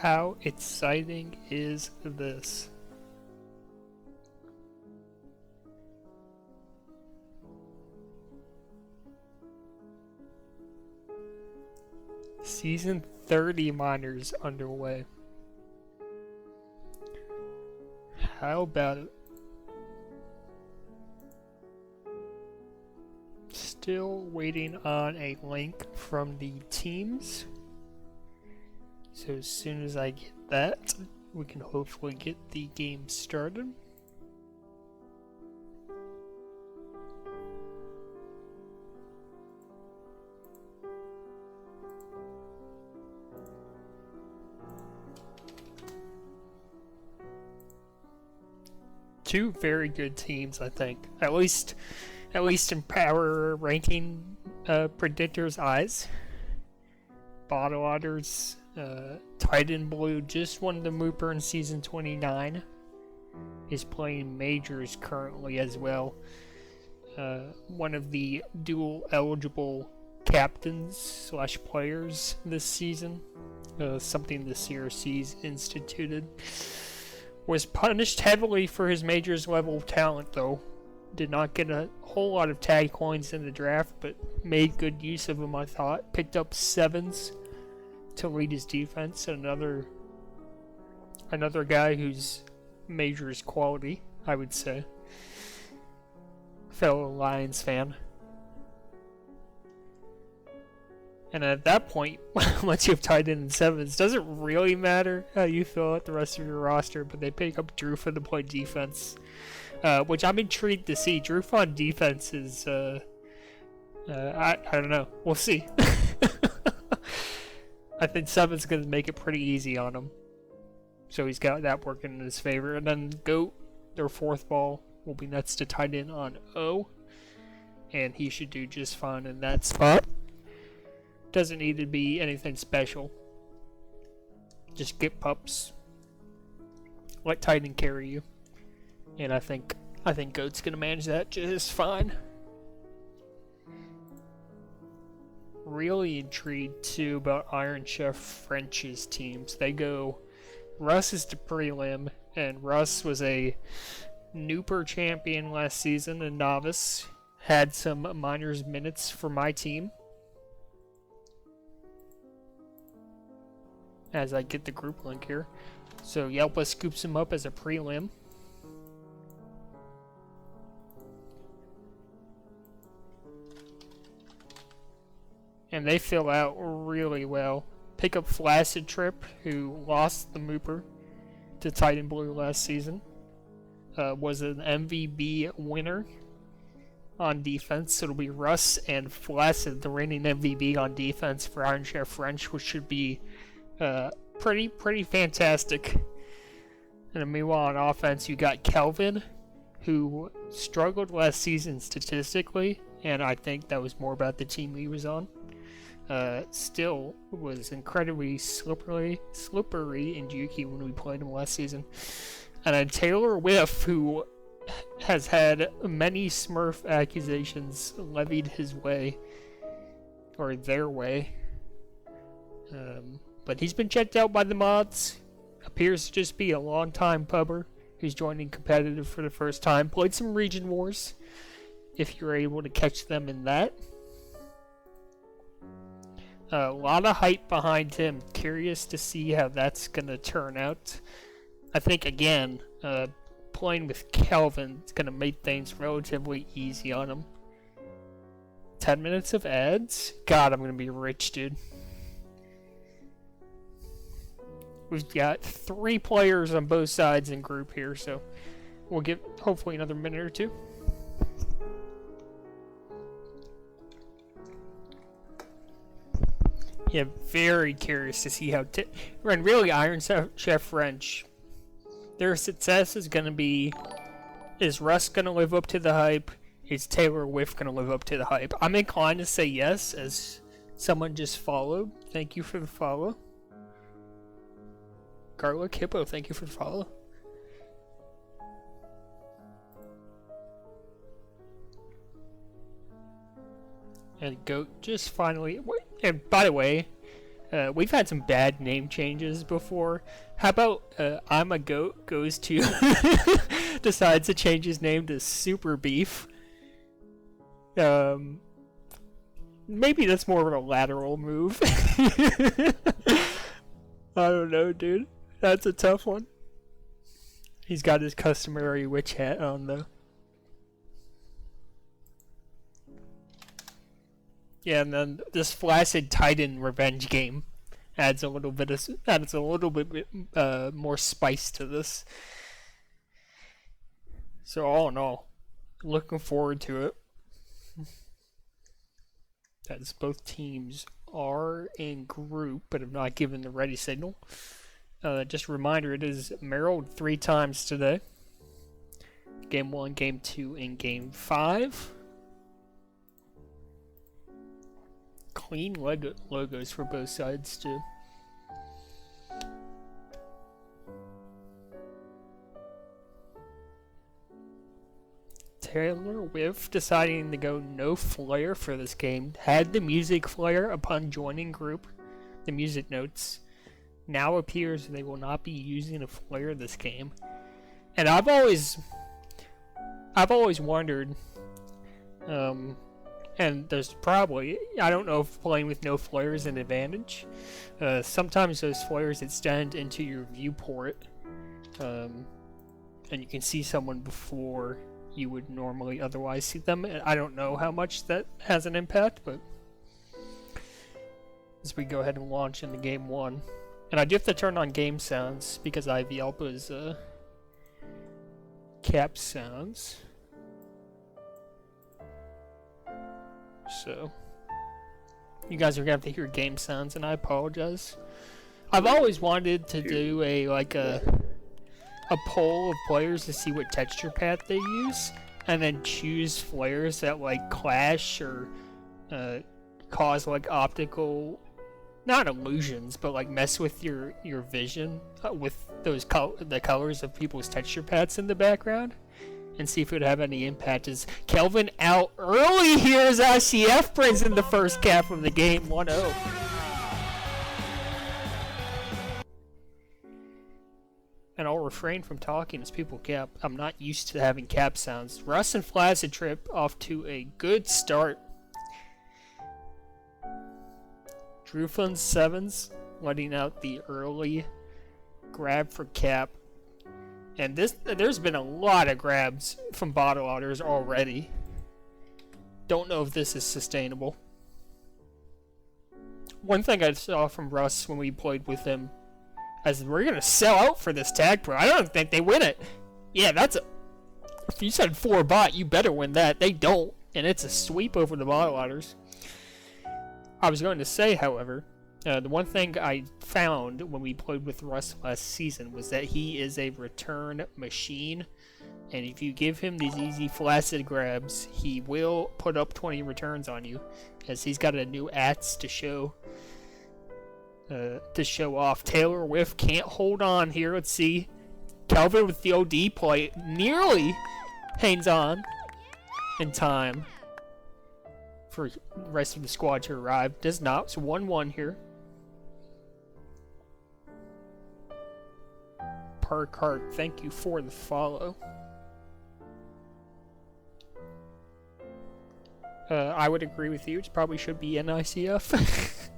How exciting is this? Season 30 minors underway. How about it? Still waiting on a link from the teams. So as soon as I get that, we can hopefully get the game started. Two very good teams, I think. At least in power ranking predictors' eyes. Bottle Otters, Titan Blue just won the Mooper in Season 29. Is playing Majors currently as well. One of the dual eligible captains / players this season. Something the CRC's instituted. Was punished heavily for his Majors level talent though. Did not get a whole lot of tag coins in the draft, but made good use of them, I thought. Picked up 7s to lead his defense. Another guy who's Majors quality, I would say. Fellow Lions fan. And at that point, once you have tied in 7s, doesn't really matter how you fill out the rest of your roster, but they pick up Drufa to play defense. Which I'm intrigued to see. Drufa on defense is, I don't know. We'll see. I think 7's going to make it pretty easy on him. So he's got that working in his favor. And then Goat, their 4th ball, will be next to tied in on O. And he should do just fine in that spot. Doesn't need to be anything special. Just get pups. Let Titan carry you. And I think Goat's gonna manage that just fine. Really intrigued too about Iron Chef French's teams. They go Russ is the prelim, and Russ was a Nooper champion last season and novice. Had some minors minutes for my team. As I get the group link here. So Yelpa scoops him up as a prelim. And they fill out really well. Pick up Flaccid Trip, who lost the Mooper to Titan Blue last season. Was an MVB winner on defense. So it'll be Russ and Flaccid, the reigning MVB on defense for Iron Chef French, which should be pretty fantastic. And then meanwhile on offense, you got Kelvin, who struggled last season statistically, and I think that was more about the team he was on. Still was incredibly slippery in Juki when we played him last season. And then TAYLORWHIFF, who has had many Smurf accusations levied his way, or their way. But he's been checked out by the mods. Appears to just be a long-time pubber who's joining competitive for the first time. Played some Region Wars, if you're able to catch them in that. A lot of hype behind him. Curious to see how that's going to turn out. I think, again, playing with Kelvin is going to make things relatively easy on him. 10 minutes of ads? God, I'm going to be rich, dude. We've got 3 players on both sides in group here, so we'll get hopefully another minute or two. Yeah, very curious to see how... and really, Iron Chef French, their success is going to be... Is Russ going to live up to the hype? Is TAYLORWHIFF going to live up to the hype? I'm inclined to say yes, as someone just followed. Thank you for the follow. Garlic Hippo, thank you for the follow. And Goat just finally... And by the way, We've had some bad name changes before. How about I'm a Goat goes to decides to change his name to Super Beef. Maybe that's more of a lateral move. I don't know, dude. That's a tough one. He's got his customary witch hat on, though. Yeah, and then this Flaccid Titan revenge game adds a little bit more spice to this. So all in all, looking forward to it. As both teams are in group, but have not given the ready signal. Just a reminder, it is Merrill 3 times today. Game 1, Game 2, and Game 5. Clean logos for both sides, too. TAYLORWHIFF deciding to go no flare for this game. Had the music flare upon joining group. The music notes. Now appears they will not be using a flare this game. And I've always wondered, and there's probably, I don't know if playing with no flare is an advantage. Sometimes those flares extend into your viewport, and you can see someone before you would normally otherwise see them. And I don't know how much that has an impact, but as we go ahead and launch into Game 1. And I do have to turn on game sounds because I have Yelpa's cap sounds. So you guys are gonna have to hear game sounds, and I apologize. I've always wanted to do a poll of players to see what texture path they use, and then choose flares that like clash or cause like optical, not illusions, but like mess with your vision with those the colors of people's texture paths in the background, and see if it would have any impact. As Kelvin out early here as ICF brings in the first cap of the game, 1-0. And I'll refrain from talking as people cap. I'm not used to having cap sounds. Russ and Flaccid Trip off to a good start. Druflin 7s letting out the early grab for cap. And there's been a lot of grabs from Bottle Otters already. Don't know if this is sustainable. One thing I saw from Russ when we played with him, as we're gonna sell out for this tag pro. I don't think they win it. Yeah, that's a. If you said 4 bot, you better win that. They don't, and it's a sweep over the Bottle Otters. I was going to say, however, the one thing I found when we played with Russ last season was that he is a return machine, and if you give him these easy flaccid grabs, he will put up 20 returns on you, as he's got a new ats to show off. TAYLORWHIFF can't hold on here. Let's see. Kelvin with the OD play nearly hangs on in time for the rest of the squad to arrive. Does not. It's 1-1 here. Parkart, thank you for the follow. I would agree with you. It probably should be NICF.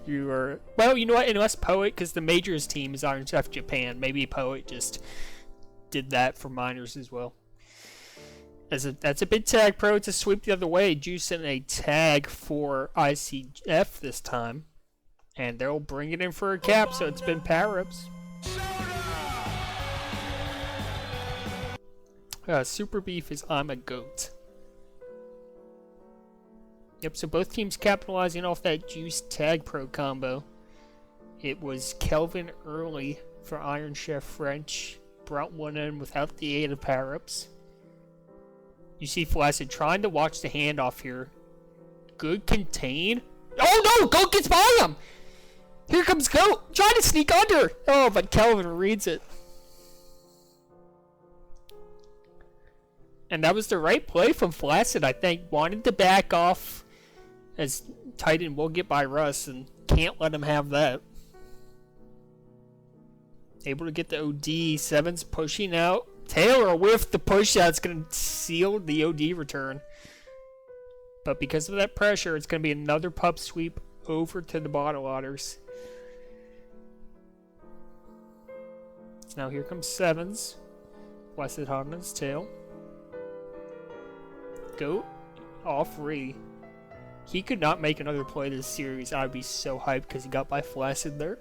You are, well, you know what? Unless Poet, because the Majors team is Iron Chef Japan. Maybe Poet just did that for minors as well. That's a big tag pro to sweep the other way. Juicing a tag for ICF this time, and they'll bring it in for a cap. So it's been power ups. Super Beef is I'm a Goat. Yep, so both teams capitalizing off that Juice Tag Pro combo. It was Kelvin early for Iron Chef French. Brought one in without the aid of power-ups. You see Flaccid trying to watch the handoff here. Good contain. Oh no! Goat gets by him! Here comes Goat! Trying to sneak under! Oh, but Kelvin reads it. And that was the right play from Flaccid, I think. Wanted to back off, as Titan will get by Russ, and Can't let him have that. Able to get the OD. Sevens pushing out. Taylor with the push out's going to seal the OD return. But because of that pressure, it's going to be another pup sweep over to the bottle otters. So now here comes sevens. Blessed hot on his tail. Goat off re. He could not make another play this series. I'd be so hyped because he got by Flaccid there.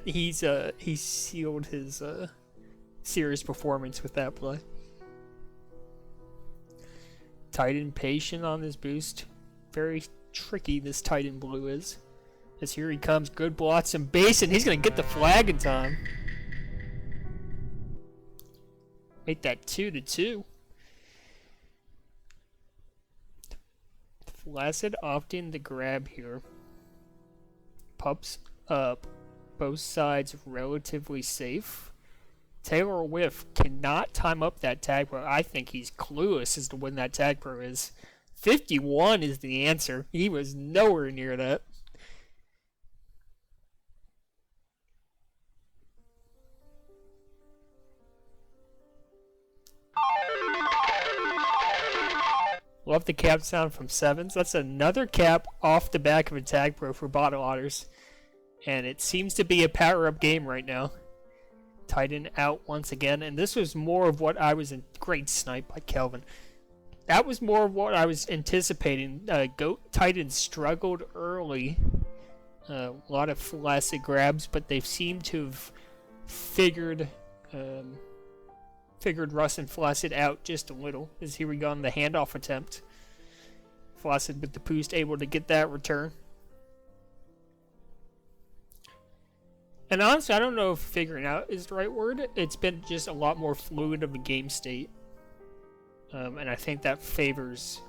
He sealed his series performance with that play. Titan patient on this boost. Very tricky this Titan blue is. As here he comes, good blots and base, and he's gonna get the flag in time. Make that 2-2. Flaccid opting the grab here. Pups up. Both sides relatively safe. TAYLORWHIFF cannot time up that tag pro. I think he's clueless as to when that tag pro is. 51 is the answer. He was nowhere near that. Love the cap sound from sevens. That's another cap off the back of a tag pro for bottle otters. And it seems to be a power-up game right now. Titan out once again. And this was more of what I was in. Great snipe by Kelvin. That was more of what I was anticipating. Goat Titan struggled early. A lot of flaccid grabs, but they seem to have figured Russ and Flaccid out just a little. As here we go on the handoff attempt. Flaccid with the boost able to get that return. And honestly, I don't know if figuring out is the right word. It's been just a lot more fluid of a game state. And I think that favors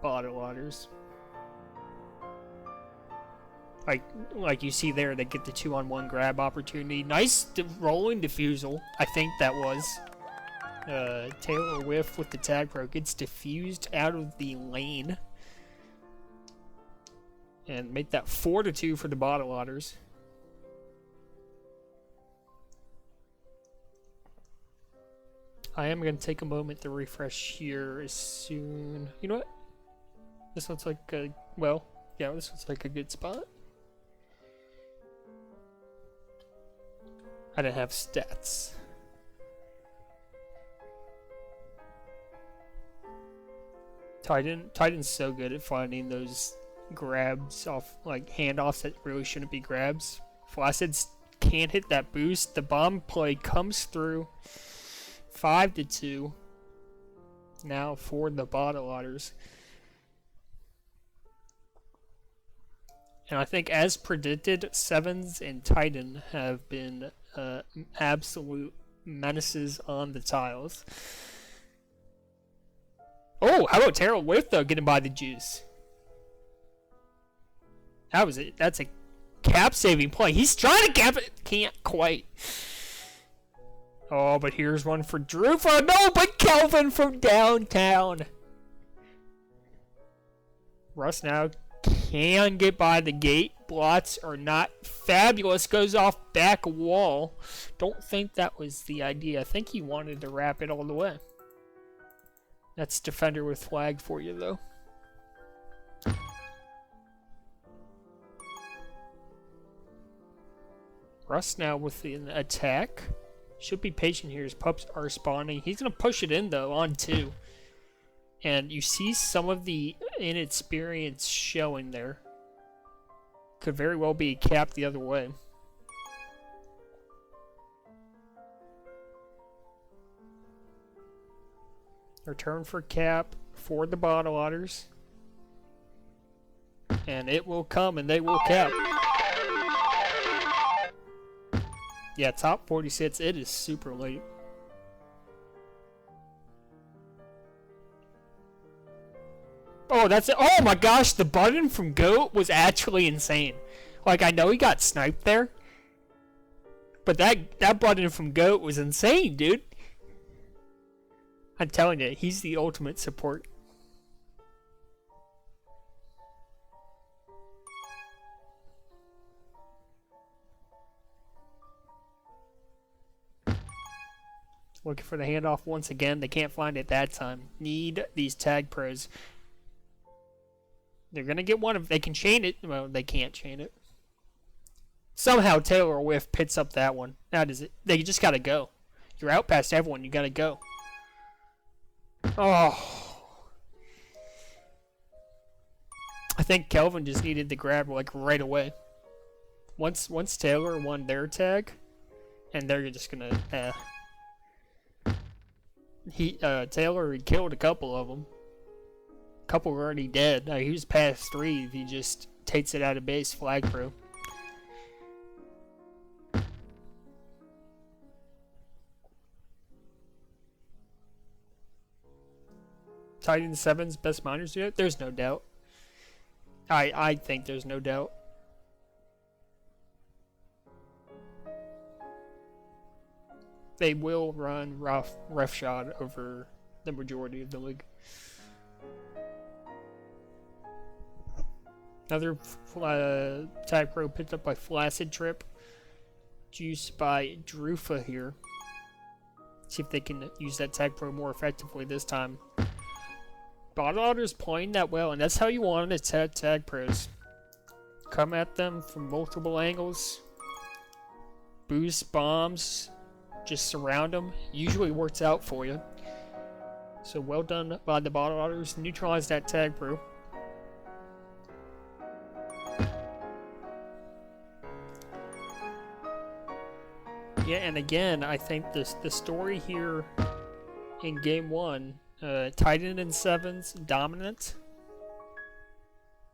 bottle otters. Like you see there, they get the 2-on-1 grab opportunity. Nice rolling diffusal, I think that was. TAYLORWHIFF with the tag pro gets diffused out of the lane. And make that 4-2 for the bottle otters. I am going to take a moment to refresh here as soon. You know what? This looks like a, well, yeah, this looks like a good spot. I didn't have stats. Titan's so good at finding those grabs off, like handoffs that really shouldn't be grabs. Flaccid can't hit that boost. The bomb play comes through. 5-2 now for the bottle otters. And I think as predicted, sevens and Titan have been absolute menaces on the tiles. Oh, how about TAYLORWHIFF though getting by the juice? That was it. That's a cap saving play. He's trying to cap it. Can't quite. Oh, but here's one for Drufa. No, but Kelvin from downtown. Russ now can get by the gate. Blots are not fabulous. Goes off back wall. Don't think that was the idea. I think he wanted to wrap it all the way. That's defender with flag for you, though. Russ now with an attack. Should be patient here as pups are spawning. He's going to push it in, though, on 2. And you see some of the inexperience showing there. Could very well be capped the other way. Return for cap for the bottle otters. And it will come and they will cap. Yeah, top 46. It is super late. Oh, that's it. Oh my gosh, the button from GOAT was actually insane. Like, I know he got sniped there. But that button from GOAT was insane, dude. I'm telling you, he's the ultimate support. Looking for the handoff once again. They can't find it that time. Need these tag pros. They're going to get one if they can chain it. Well, they can't chain it. Somehow TAYLORWHIFF picks up that one. Now does it? They just got to go. You're out past everyone. You got to go. Oh. I think Kelvin just needed to grab like right away. Once Taylor won their tag, and they're just gonna Taylor had killed a couple of them. A couple were already dead. He was past 3 if he just takes it out of base flag pro. Titan 7's best miners yet? There's no doubt. I think there's no doubt. They will run rough shot over the majority of the league. Another tag pro picked up by Flaccid Trip. Juiced by Drufa here. See if they can use that tag pro more effectively this time. Otters playing that well, and that's how you want it to tag pros. Come at them from multiple angles. Boost bombs. Just surround them. Usually works out for you. So well done by the Otters. Neutralize that tag pro. Yeah, and again, I think the story here in game 1, Titan and 7's dominant.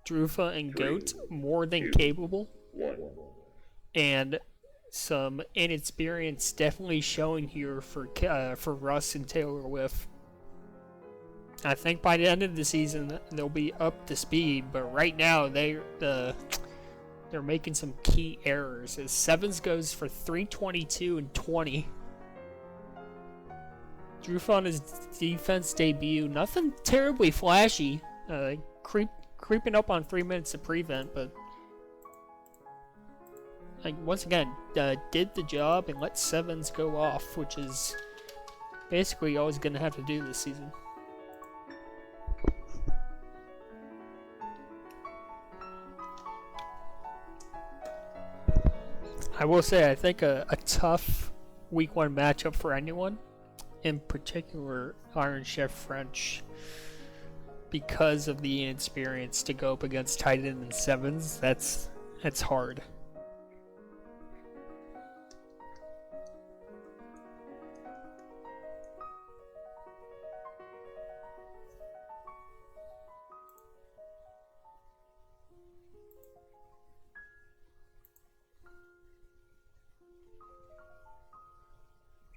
Drufa and Goat more than capable. And some inexperience definitely showing here for Russ and TAYLORWHIFF. I think by the end of the season they'll be up to speed, but right now they're making some key errors. As 7's goes for 322 and 20. Drufa on his defense debut, nothing terribly flashy. Creeping up on 3 minutes to prevent, but like once again, did the job and let 7's go off, which is basically all he's gonna have to do this season. I will say, I think a tough week 1 matchup for anyone, in particular Iron Chef French, because of the inexperience to go up against Titan and 7's. That's hard.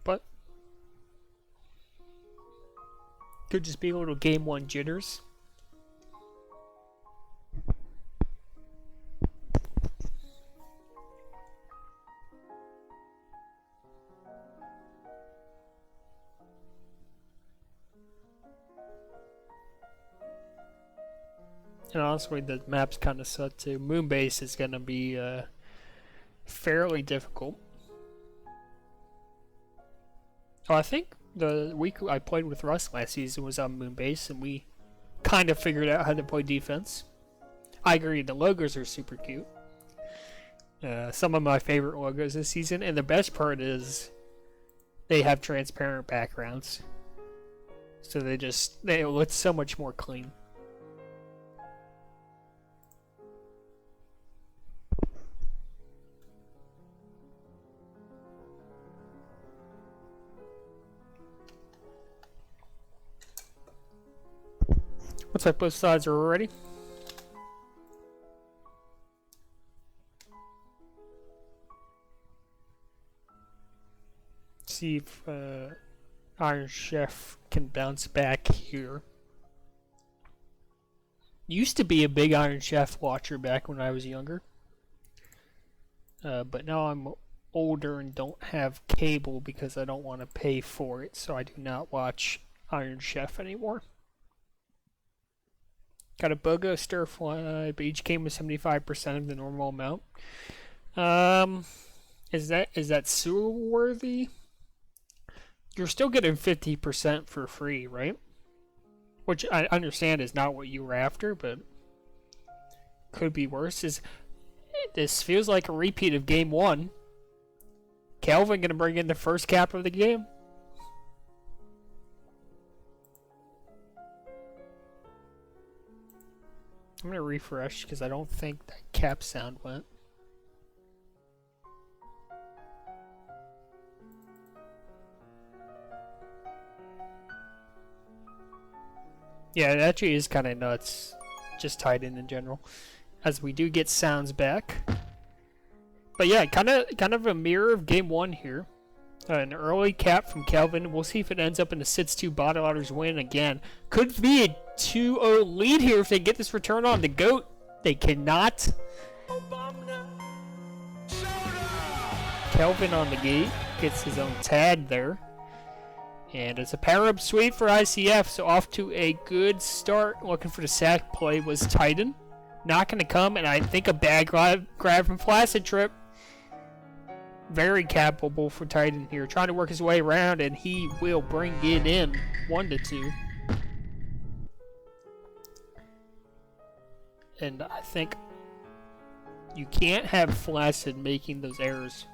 But could just be a little game 1 jitters. And honestly, the map's kind of set too. Moonbase is going to be fairly difficult. Oh, I think the week I played with Russ last season was on Moonbase, and we kind of figured out how to play defense. I agree, the logos are super cute. Some of my favorite logos this season, and the best part is they have transparent backgrounds. So they look so much more clean. Looks like both sides are ready. See if Iron Chef can bounce back here. Used to be a big Iron Chef watcher back when I was younger. But now I'm older and don't have cable because I don't want to pay for it, so I do not watch Iron Chef anymore. Got a BOGO stir fly, but each came with 75% of the normal amount. Is that sewer worthy? You're still getting 50% for free, right? Which I understand is not what you were after, but could be worse. This feels like a repeat of game 1. Calvin gonna bring in the first cap of the game. I'm gonna refresh because I don't think that cap sound went. Yeah, it actually is kind of nuts, just tied in general, as we do get sounds back. But yeah, kind of a mirror of game 1 here. An early cap from Calvin. We'll see if it ends up in a 6-2 Bottle Otters win again. Could be a 2-0 lead here if they get this return on the GOAT. They cannot. Calvin on the gate gets his own tag there. And it's a power-up sweep for ICF, so off to a good start. Looking for the sack play was Titan. Not going to come, and I think a bad grab from Flaccid Trip. Very capable for Titan here. Trying to work his way around, and he will bring it in 1-2. And I think you can't have Flaccid making those errors.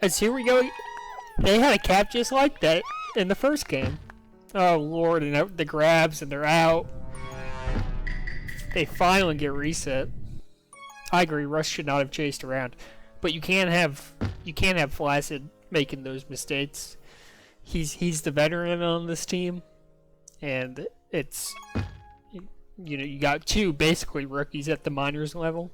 As here we go. They had a cap just like that in the first game. Oh lord, and the grabs, and they're out. They finally get reset. I agree, Russ should not have chased around. But you can't have Flaccid making those mistakes. He's the veteran on this team, and it's, you know, you got two basically rookies at the minors level.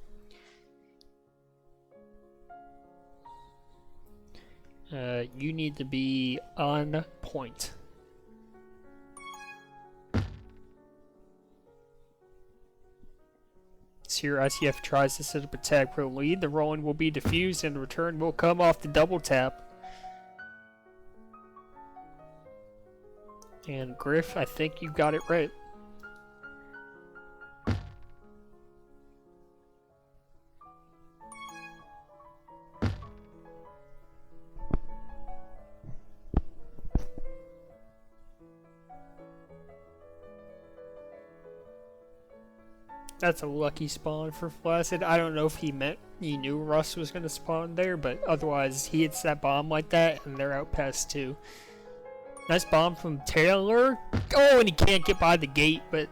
You need to be on point. So here ICF tries to set up a tag pro lead. The rolling will be diffused and the return will come off the double tap. And Griff, I think you got it right. That's a lucky spawn for Flaccid. I don't know if he knew Russ was going to spawn there, but otherwise he hits that bomb like that and they're out past 2. Nice bomb from Taylor. Oh, and he can't get by the gate, but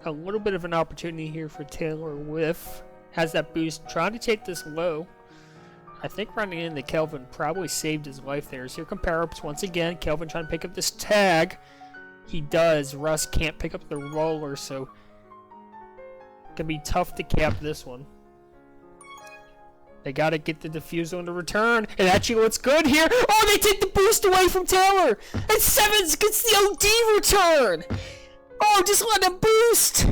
a little bit of an opportunity here for TAYLORWHIFF. Has that boost, trying to take this low. I think running into Kelvin probably saved his life there. So here come power-ups once again. Kelvin trying to pick up this tag. He does. Russ can't pick up the roller, so gonna be tough to cap this one. They gotta get the defusal on the return. It actually looks good here. Oh, they take the boost away from Taylor. And Sevens gets the OD return. Oh, just let him boost.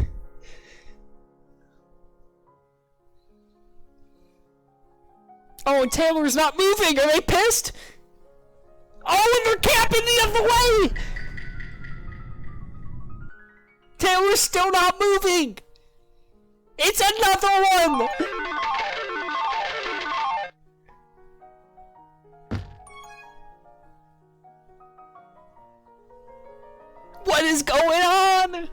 Oh, and Taylor's not moving. Are they pissed? Oh, and they're capping the other way. Taylor's still not moving. It's another one! What is going on?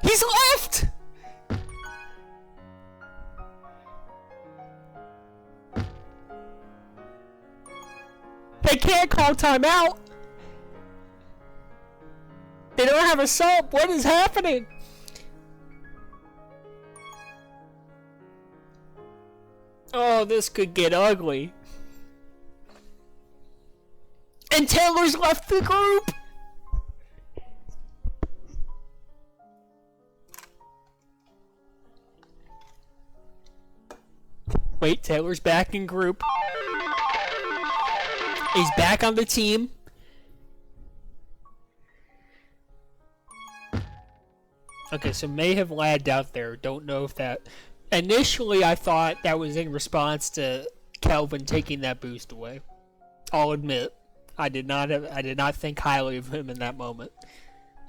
He's left! They can't call timeout. They don't have a sub. What is happening? Oh, this could get ugly. And Taylor's left the group! Wait, Taylor's back in group. He's back on the team. Okay, so may have lagged out there. Don't know if that... Initially, I thought that was in response to Kelvin taking that boost away. I'll admit, I did not think highly of him in that moment.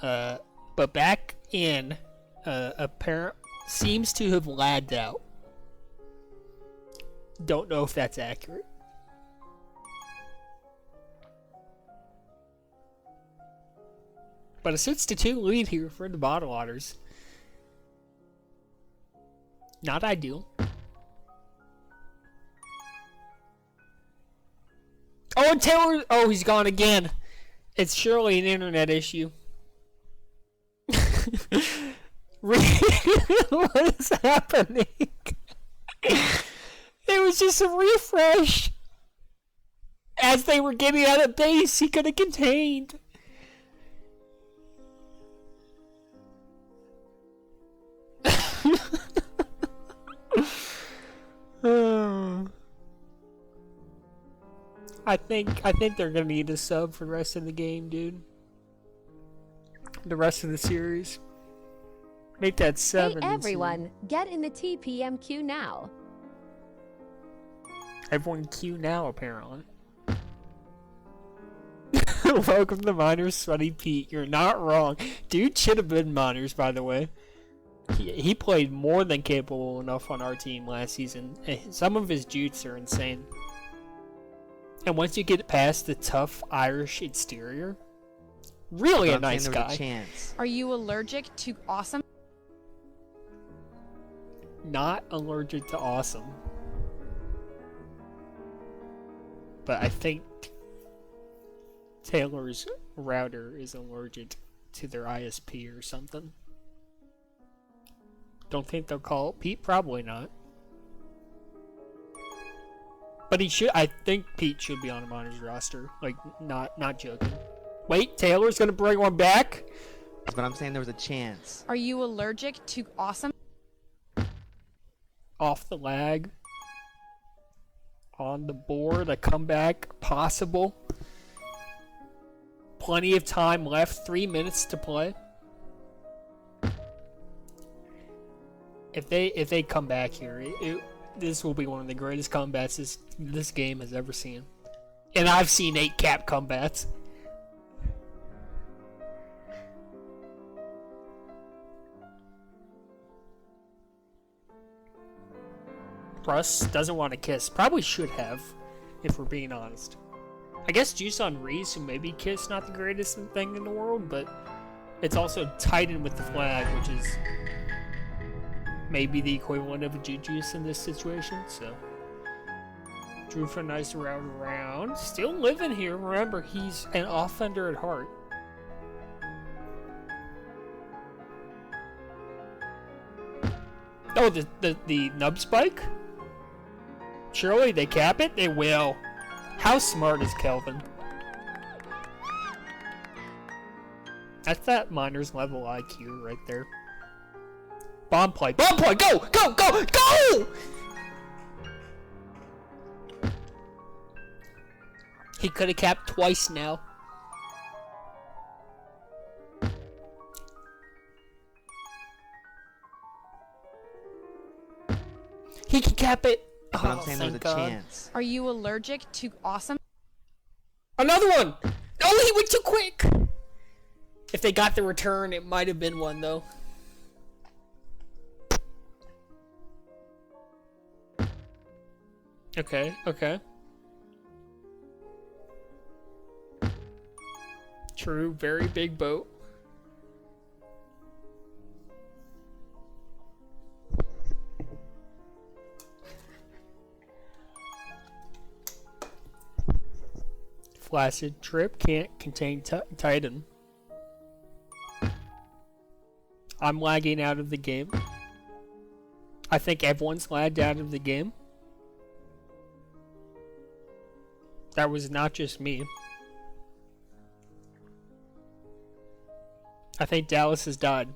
But back in, apparent seems to have lagged out. Don't know if that's accurate. But a 6-2 lead here for the Bottle Otters. Not ideal. Oh, and Taylor. Oh, he's gone again. It's surely an internet issue. What is happening? It was just a refresh. As they were getting out of base, he could have contained. I think they're gonna need a sub for the rest of the game, dude. The rest of the series. Make that 7. Hey everyone, get in the TPM queue now. Everyone queue now, apparently. Welcome to Miners, Sweaty Pete. You're not wrong. Dude should have been Miners, by the way. He played more than capable enough on our team last season. Some of his jutes are insane. And once you get past the tough Irish exterior, really a nice guy. Are you allergic to awesome? Not allergic to awesome. But I think Taylor's router is allergic to their ISP or something. Don't think they'll call it Pete? Probably not. But he should. I think Pete should be on a Miners roster. Like, not joking. Wait, Taylor's gonna bring one back? But I'm saying there was a chance. Are you allergic to awesome? Off the lag. On the board, a comeback possible. Plenty of time left. 3 minutes to play. If they come back here, this will be one of the greatest comebacks this game has ever seen. And I've seen 8 cap comebacks. Russ doesn't want to kiss. Probably should have, if we're being honest. I guess Juice on Reese, who maybe kiss not the greatest thing in the world, but it's also tightened with the flag, which is maybe the equivalent of a Juice in this situation, so. Drew for a nice round around. Still living here. Remember, he's an offender at heart. Oh, the nub spike? Surely they cap it? They will. How smart is Kelvin? That's that Miners level IQ right there. Bomb play. Bomb play! Go! Go! Go! Go! He could have capped twice now. He can cap it. But I'm saying there's a chance. Are you allergic to awesome? Another one! Oh, he went too quick! If they got the return, it might have been one, though. Okay, okay. True, very big boat. Flaccid trip can't contain Titan. I'm lagging out of the game. I think everyone's lagged out of the game. That was not just me. I think Dallas has died.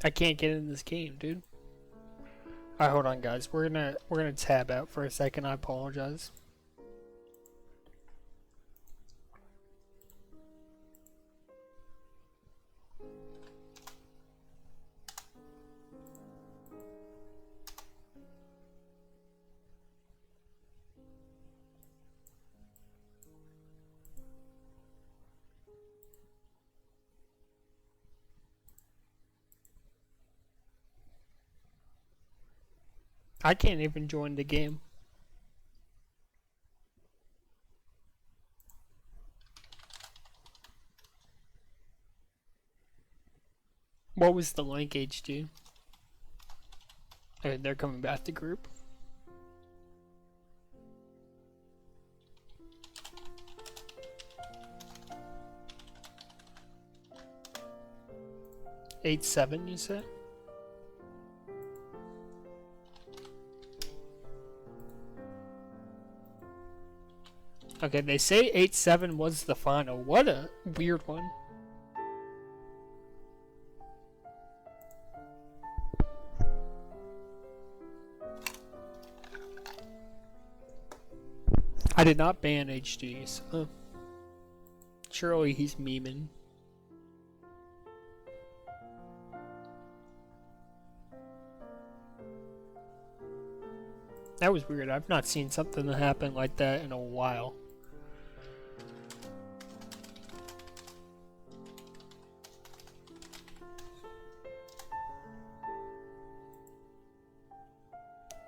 I can't get in this game, dude. Alright, hold on, guys. We're gonna tab out for a second. I apologize. I can't even join the game. What was the link, HD? Okay, they're coming back to group. $8.7, you said? Okay, they say 8-7 was the final. What a weird one. I did not ban HD, so surely he's memeing. That was weird. I've not seen something that happened like that in a while.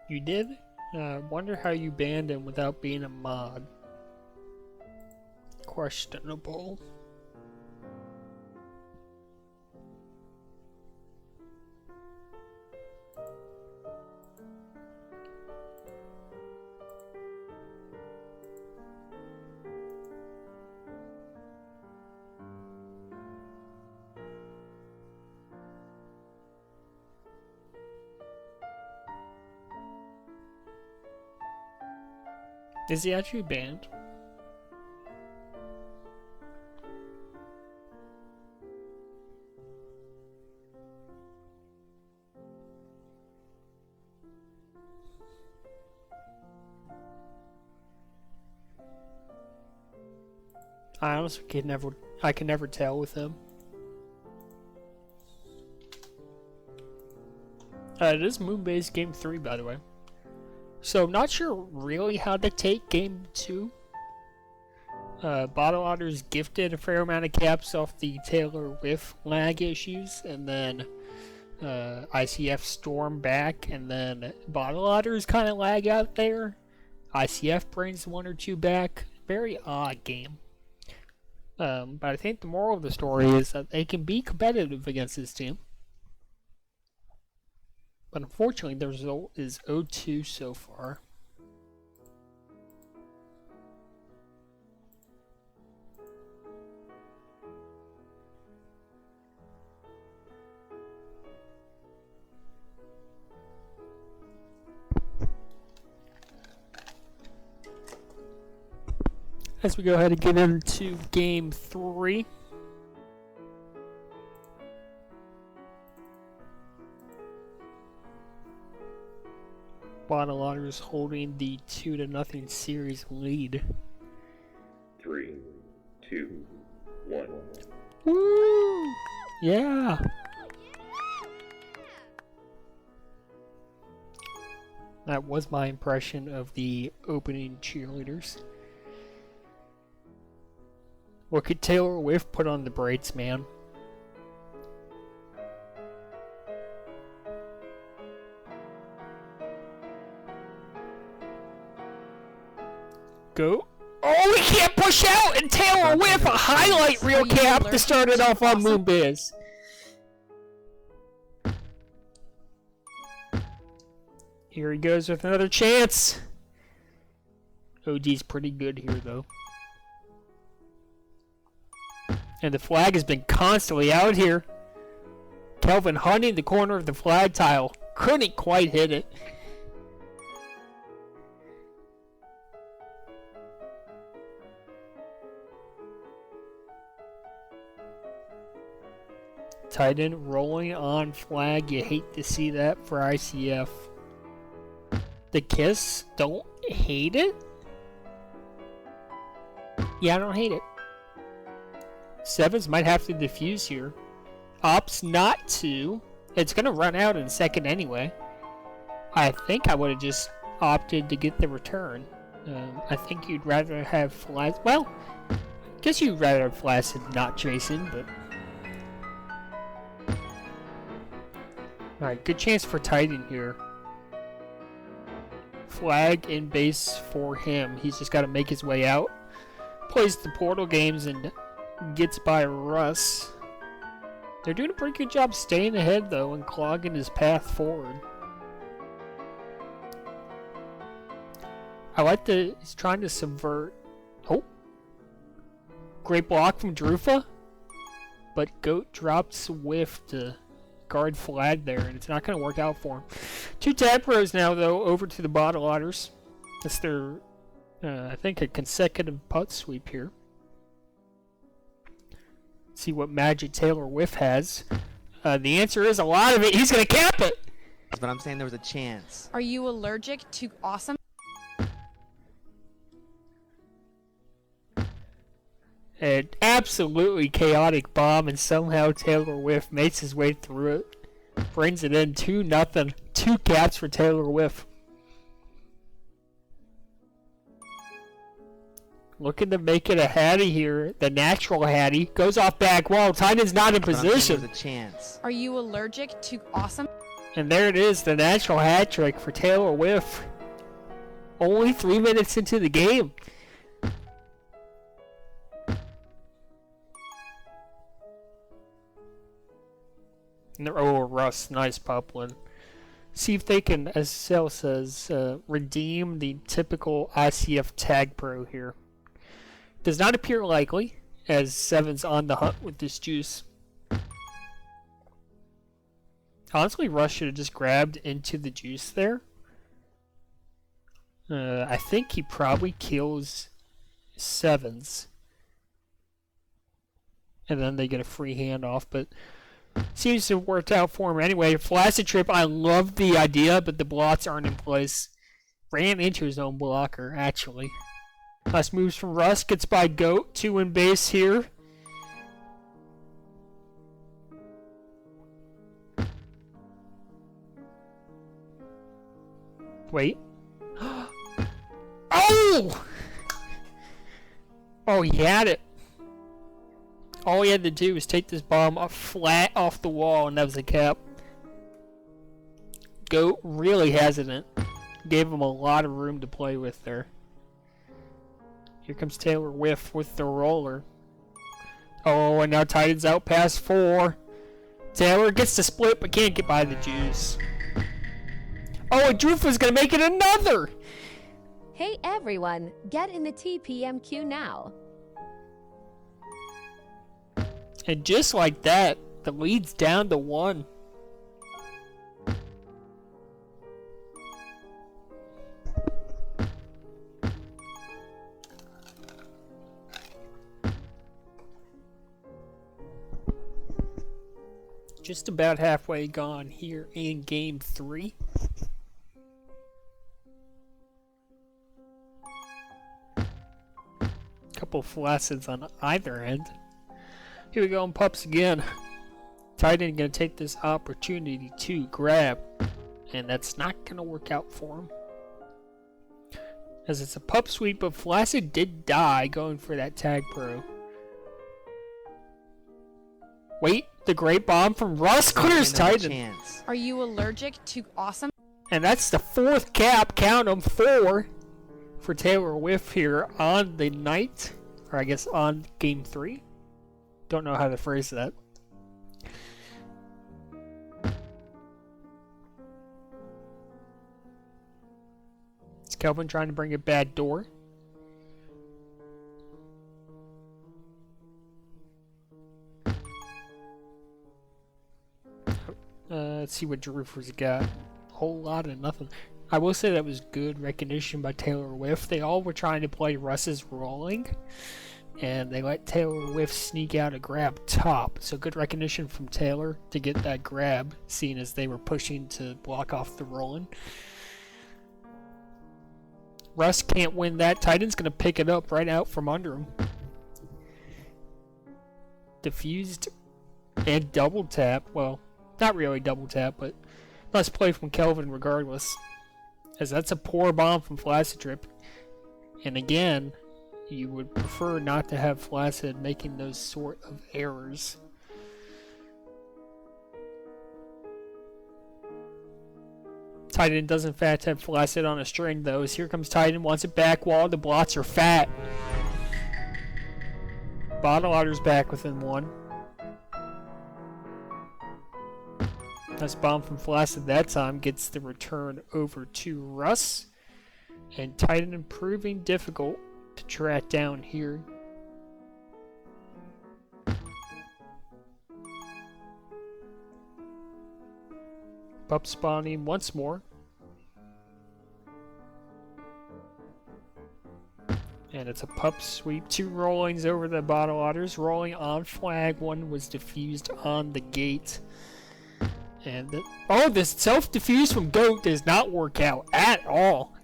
You did? Wonder how you banned him without being a mod. Questionable. Is he actually banned? I honestly I can never tell with him. It is Moonbase Game 3, by the way. So, not sure really how to take Game 2. Bottle Otters gifted a fair amount of caps off the TAYLORWHIFF lag issues, and then ICF storm back, and then Bottle Otters kind of lag out there. ICF brings 1 or 2 back. Very odd game. But I think the moral of the story is that they can be competitive against this team. But unfortunately, the result is 0-2 so far. As we go ahead and get into Game 3. Bottle Otters holding the 2-0 series lead. 3, 2, 1. Woo! Yeah! That was my impression of the opening cheerleaders. What could TAYLORWHIFF put on the braids, man? Go. Oh, we can't push out! And TAYLORWHIFF, a highlight reel cap to start it off on Moonbiz. Here he goes with another chance. OD's pretty good here, though. And the flag has been constantly out here. Kelvin hunting the corner of the flag tile. Couldn't quite hit it. Titan rolling on flag. You hate to see that for ICF. The kiss. Don't hate it? Yeah, I don't hate it. Sevens might have to defuse here. Opts not to. It's going to run out in a second anyway. I think I would have just opted to get the return. I think you'd rather have Flaccid. Well, I guess you'd rather have Flaccid, not Jason, but... Alright, good chance for Titan here. flag in base for him. He's just got to make his way out. Plays the portal games and gets by Russ. They're doing a pretty good job staying ahead, though, and clogging his path forward. I like that he's trying to subvert. Oh! Great block from Drufa. But Goat drops Whiff to guard flag there, and it's not going to work out for him. 2 tag pros now, though, over to the bottle Otters. That's their, I think, a consecutive putt sweep here. See what magic TAYLORWHIFF has. The answer is a lot of it. He's going to cap it! But I'm saying there was a chance. Are you allergic to awesome? An absolutely chaotic bomb, and somehow TAYLORWHIFF makes his way through it. Brings it in 2-0. 2 caps for TAYLORWHIFF. Looking to make it a Hattie here. The natural Hattie. Goes off back wall. Titan's not in position. There was a chance. Are you allergic to awesome? And there it is. The natural hat trick for TAYLORWHIFF. Only 3 minutes into the game. Oh, Russ, nice Poplin. See if they can, as Sal says, redeem the typical ICF tag pro here. Does not appear likely, as Seven's on the hunt with this juice. Honestly, Russ should have just grabbed into the juice there. I think he probably kills Sevens. And then they get a free handoff, but seems to have worked out for him anyway. Flaccid Trip, I love the idea, but the blocks aren't in place. Ran into his own blocker, actually. Last moves from Russ, gets by Goat, 2 in base here. Wait. Oh! Oh, he had it. All he had to do was take this bomb flat off the wall, and that was a cap. Goat really hesitant. Gave him a lot of room to play with there. Here comes TAYLORWHIFF with the roller. Oh, and now Titan's out past 4. Taylor gets the split, but can't get by the juice. Oh, and Drufa's gonna make it another! Hey everyone, get in the TPM queue now. And just like that, the lead's down to 1. Just about halfway gone here in game 3. Couple flaccids on either end. Here we go in pups again. Titan gonna take this opportunity to grab, and that's not gonna work out for him. As it's a pup sweep, but Flaccid did die going for that tag pro. Wait, the great bomb from Russ clears Titan. Are you allergic to awesome? And that's the 4th cap, count them, 4 for TAYLORWHIFF here on the night, or I guess on game 3. Don't know how to phrase that. Is Kelvin trying to bring a bad door? Let's see what Jerufer's got. Whole lot of nothing. I will say that was good recognition by TAYLORWHIFF. They all were trying to play Russ's rolling, and they let TAYLORWHIFF sneak out a grab top. So good recognition from Taylor to get that grab, seeing as they were pushing to block off the rolling. Russ can't win that. Titan's going to pick it up right out from under him. Diffused and double tap. Well, not really double tap, but let's play from Kelvin regardless. As that's a poor bomb from Flaccid Trip. And again, you would prefer not to have Flaccid making those sort of errors. Titan does in fact have Flaccid on a string though. As here comes Titan, wants it back wall. The blots are fat. Bottle Otter's back within one. Nice bomb from Flaccid that time. Gets the return over to Russ. And Titan improving difficult to track down here. Pup spawning once more. And it's a pup sweep. 2 rollings over the Bottle Otters. Rolling on flag. 1 was diffused on the gate. And this self-diffuse from Goat does not work out at all.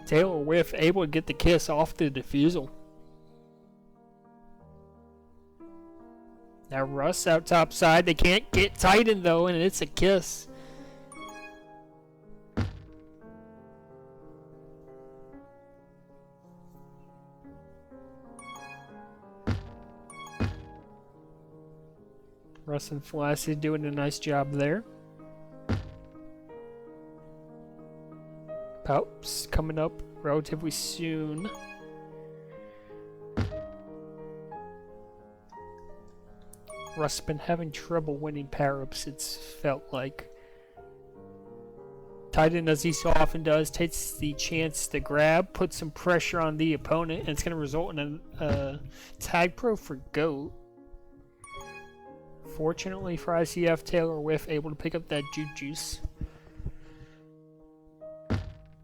TAYLORWHIFF able to get the kiss off the diffusal. Now Russ out top side. They can't get Titan though, and it's a kiss. Russ and Flaccid doing a nice job there. Pups coming up relatively soon. Russ been having trouble winning power-ups, it's felt like. Titan, as he so often does, takes the chance to grab, put some pressure on the opponent, and it's going to result in a tag pro for Goat. Fortunately for ICF, TAYLORWHIFF able to pick up that juice.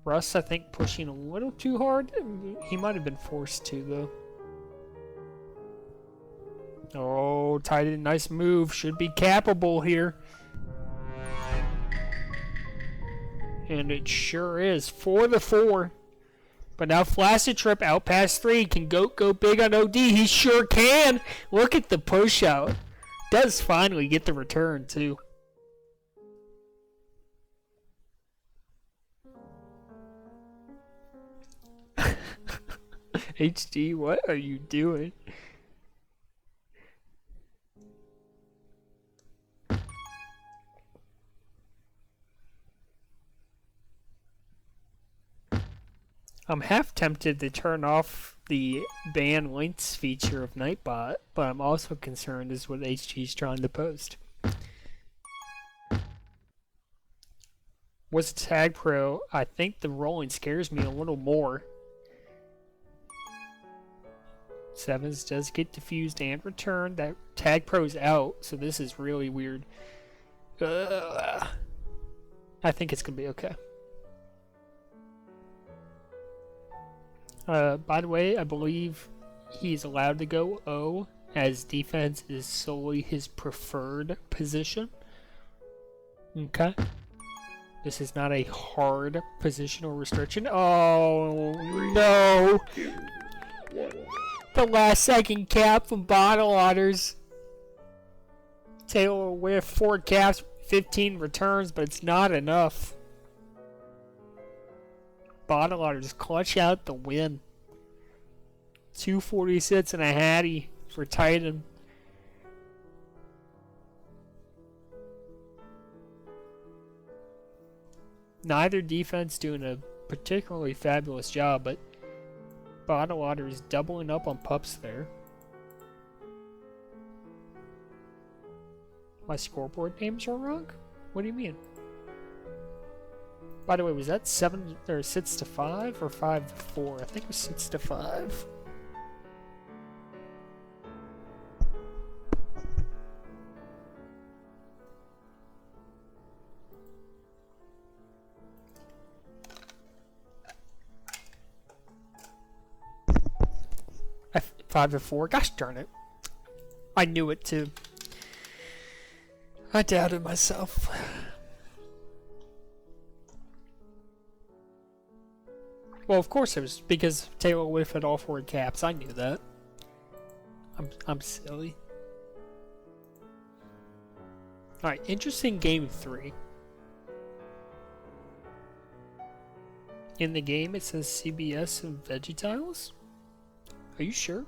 Russ, I think, pushing a little too hard. He might have been forced to, though. Oh, Titan, nice move. Should be capable here. And it sure is. 4 to 4. But now Flaccid Trip out past 3. Can Goat go big on OD? He sure can. Look at the push out. Does finally get the return, too. HD, what are you doing? I'm half tempted to turn off the ban links feature of Nightbot, but I'm also concerned as what HG's trying to post. What's Tag Pro? I think the rolling scares me a little more. Sevens does get diffused and returned. That Tag Pro's out, so this is really weird. I think it's gonna be okay. By the way, I believe he's allowed to go O, as defense is solely his preferred position. Okay. This is not a hard positional restriction. Oh, no! 2, 1. The last second cap from Bottle Otters. TAYLORWHIFF, 4 caps, 15 returns, but it's not enough. Bottle Otters clutch out the win. 246 and a hattie for Titan. Neither defense doing a particularly fabulous job, but Bottle Otters doubling up on pups there. My scoreboard names are wrong? What do you mean? By the way, was that 7 or 6 to 5 or 5 to 4? I think it was 6 to 5. Five to 4. Gosh darn it. I knew it too. I doubted myself. Well, of course it was because TAYLORWHIFF had all 4 caps. I knew that. I'm silly. Alright, interesting game 3. In the game it says CBS and VeggieTiles? Are you sure?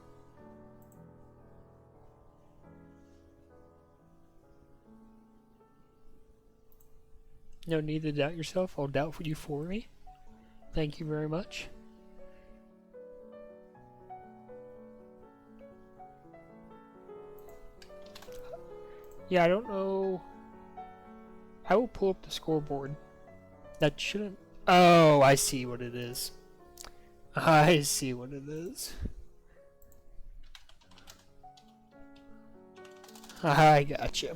No need to doubt yourself. I'll doubt for you for me. Thank you very much. Yeah, I don't know. I will pull up the scoreboard. That shouldn't... Oh, I see what it is. I see what it is. I gotcha.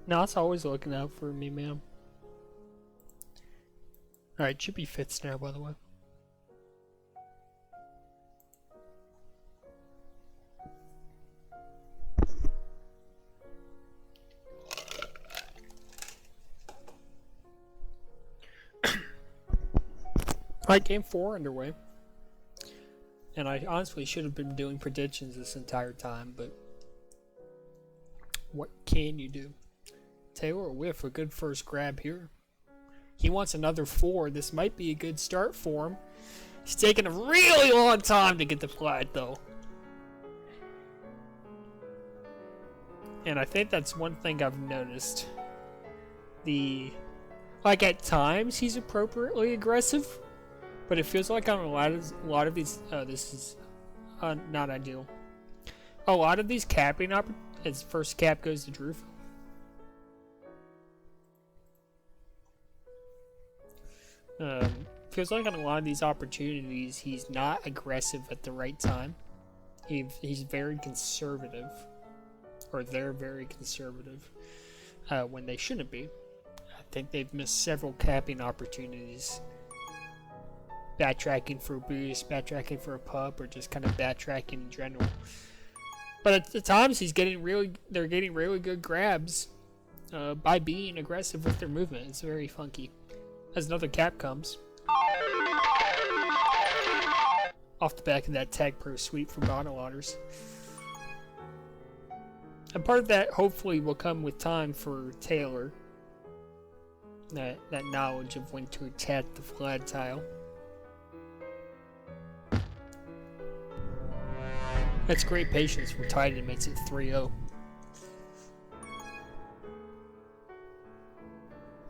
No, it's always looking out for me, ma'am. Alright, should be fits now, by the way. Alright, game 4 underway. And I honestly should have been doing predictions this entire time, but what can you do? TAYLORWHIFF, a good first grab here. He wants another 4. This might be a good start for him. He's taking a really long time to get the flag, though. And I think that's one thing I've noticed. Like at times he's appropriately aggressive, but it feels like on a lot of these. This is not ideal. A lot of these capping his first cap goes to Drew. Feels like on a lot of these opportunities he's not aggressive at the right time. He's very conservative, or they're very conservative when they shouldn't be. I think they've missed several capping opportunities. Backtracking for a boost, backtracking for a pup, or just kind of backtracking in general. But at the times they're getting really good grabs by being aggressive with their movement. It's very funky. As another cap comes. Off the back of that Tag Pro sweep from Otters. And part of that hopefully will come with time for Taylor. That knowledge of when to attack the flag tile. That's great patience from Titan, makes it 3-0.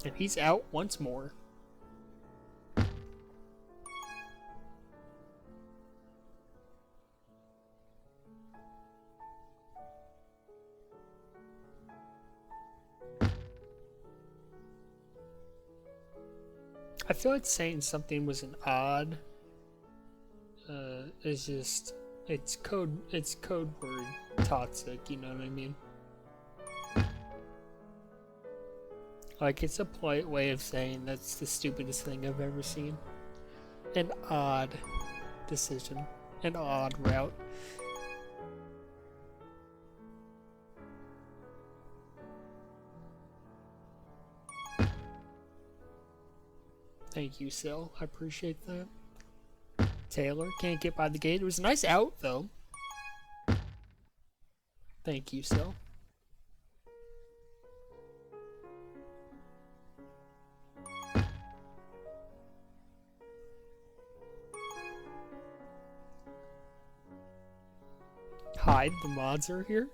And he's out once more. I feel like saying something was an odd is just it's code word toxic, you know what I mean? Like it's a polite way of saying that's the stupidest thing I've ever seen. An odd decision. An odd route. Thank you, Sil. I appreciate that. Taylor can't get by the gate. It was a nice out, though. Thank you, Sil. Hide, the mods are here.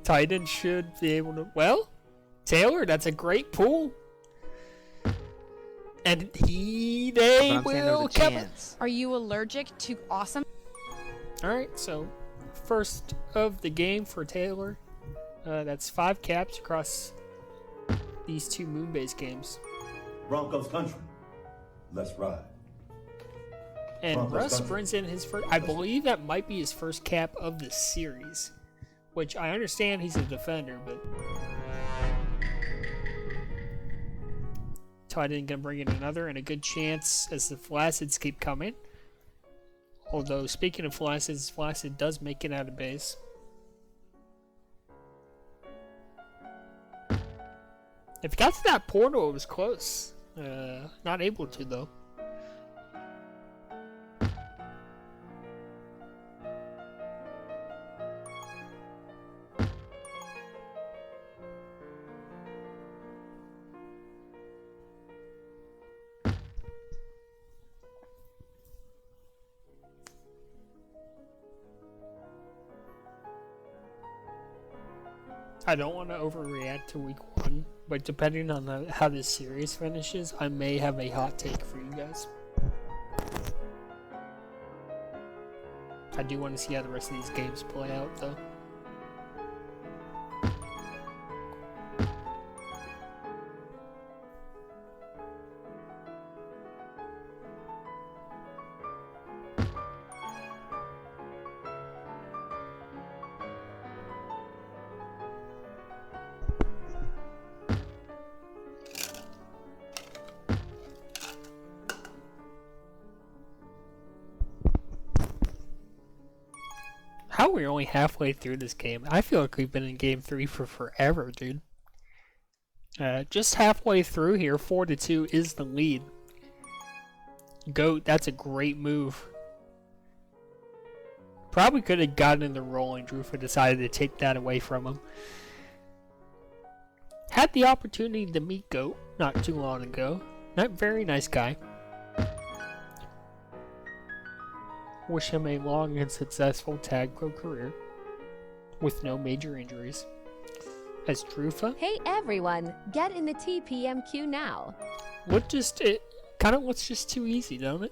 Titan should be able to... Well, Taylor, that's a great pull. And they will chance. Are you allergic to awesome? Alright, so first of the game for Taylor. That's 5 caps across these 2 Moonbase games. Broncos country. Let's ride. And Broncos Russ country. brings in his first... I believe that might be his first cap of the series. Which I understand he's a defender, but... Titan gonna bring in another, and a good chance as the Flacids keep coming. Although, speaking of Flacids, Flacid does make it out of base. If he got to that portal, it was close. Not able to, though. I don't want to overreact to week 1, but depending on how this series finishes, I may have a hot take for you guys. I do want to see how the rest of these games play out, though. How are we only halfway through this game? I feel like we've been in game 3 for forever, dude. Just halfway through here, 4-2 is the lead. Goat, that's a great move. Probably could have gotten in the rolling. Drufa decided to take that away from him. Had the opportunity to meet Goat not too long ago. Not very nice guy. Wish him a long and successful tag pro career with no major injuries. As Drufa, Hey everyone, get in the TPM queue now. it kind of looks just too easy, don't it?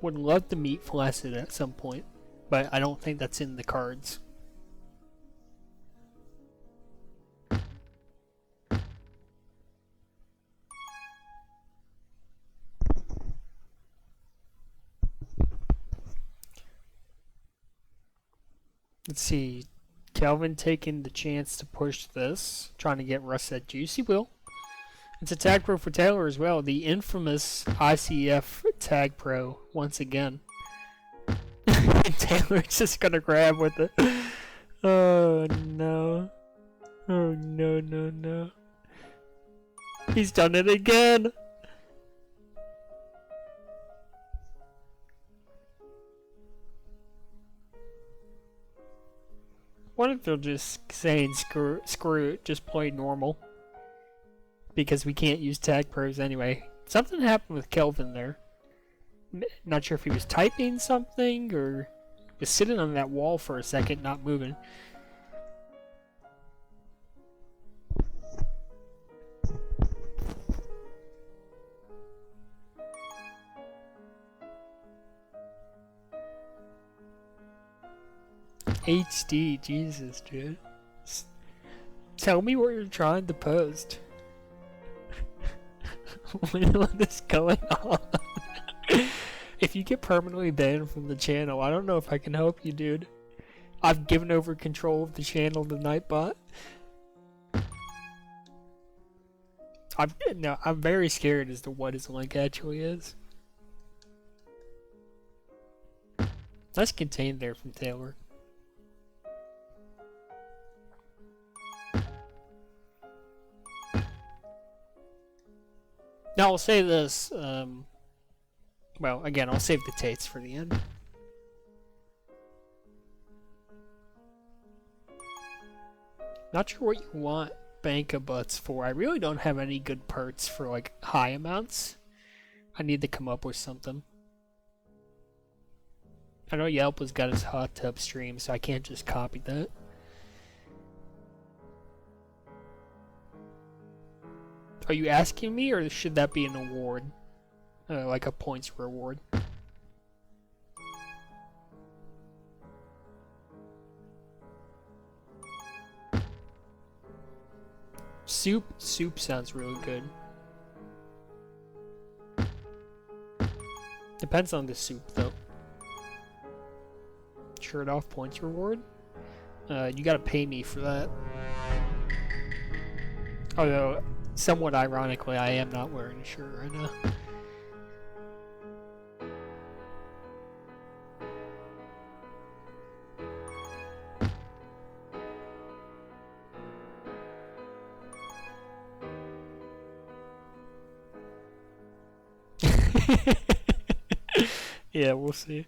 Would love to meet Flaccid at some point, but I don't think that's in the cards. Let's see. Kelvin taking the chance to push this, trying to get Russ that juice. He will. It's a tag pro for Taylor as well. The infamous ICF tag pro once again. Taylor's just gonna grab with it. Oh no. Oh no, no, no. He's done it again. What if they're just saying screw it, just play normal? Because we can't use tag pros anyway. Something happened with Kelvin there. Not sure if he was typing something or was sitting on that wall for a second, not moving. HD, Jesus, dude. Tell me what you're trying to post. What is going on? If you get permanently banned from the channel, I don't know if I can help you, dude. I've given over control of the channel to Nightbot. I'm very scared as to what his link actually is. That's contained there from Taylor. Now I'll say this, well, again, I'll save the Tates for the end. Not sure what you want Banka Butts for. I really don't have any good perks for, like, high amounts. I need to come up with something. I know Yelp has got his hot tub stream, so I can't just copy that. Are you asking me, or should that be an award? Like a points reward? Soup sounds really good. Depends on the soup, though. Shirt off points reward? You gotta pay me for that. Although, somewhat ironically, I am not wearing a shirt right now. Yeah, we'll see.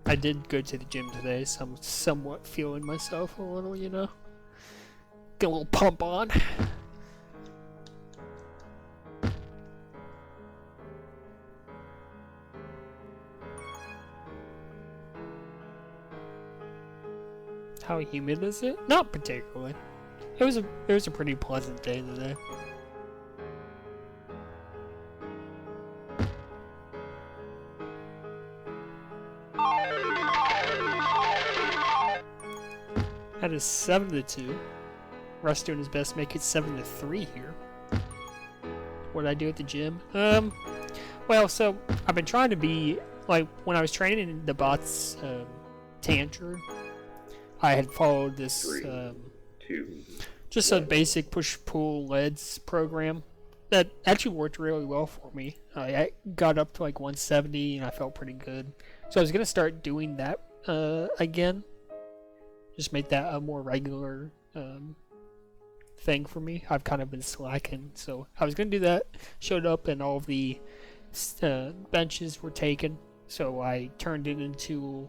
I did go to the gym today, so I'm somewhat feeling myself a little, you know. Get a little pump on. How humid is it? Not particularly. It was a pretty pleasant day today. That is 7-2. Russ doing his best to make it 7-3 here. What did I do at the gym? Well, so I've been trying to be like when I was training in the bots Tantra. I had followed this 3, 2, just a basic push-pull leads program that actually worked really well for me. I got up to like 170 and I felt pretty good. So I was gonna start doing that again. Just make that a more regular thing for me. I've kind of been slacking, so I was gonna do that. Showed up and all of the benches were taken, so I turned it into